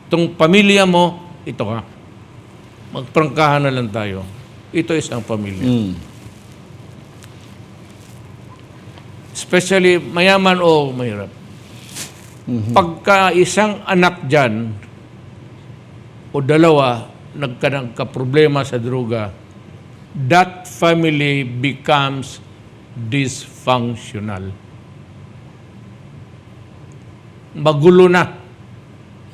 Itong pamilya mo, ito ka. Magprangkahan na lang tayo. Ito isang pamilya. Especially mayaman o mahirap. Pagka isang anak dyan o dalawa nagka-problema sa droga, that family becomes dysfunctional. Magulo na.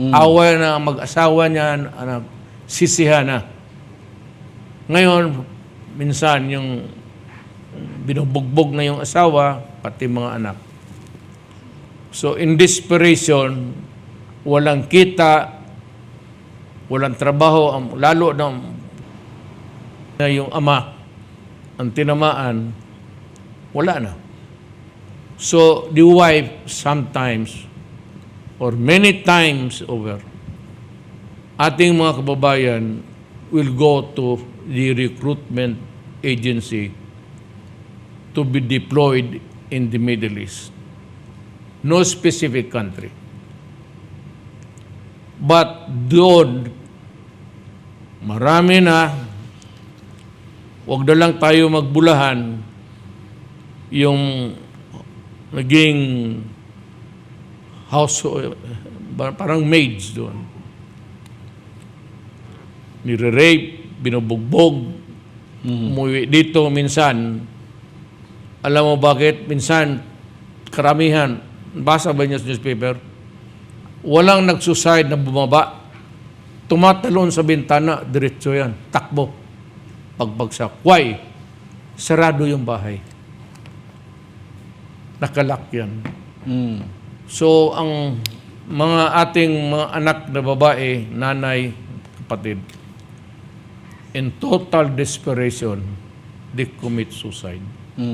Away na mag-asawa niyan, anak, sisihan na. Ngayon, minsan yung binubugbog na yung asawa, pati mga anak. So in desperation, walang kita, walang trabaho, lalo na yung ama, ang tinamaan, wala na. So the wife sometimes, or many times over, ating mga kababayan will go to the recruitment agency to be deployed in the Middle East. No specific country. But doon, marami na, huwag na lang tayo magbulahan yung naging house, parang maids doon. Nire-rape, binubugbog, umuwi dito minsan. Alam mo bakit? Minsan, karamihan, basa ba niyo sa newspaper? Walang nag-suicide na bumaba. Tumatalon sa bintana, diretso yan. Takbo. Pagbagsak. Why? Sarado yung bahay. Nakalak yan. So, ang mga ating mga anak na babae, nanay, kapatid, in total desperation, they commit suicide.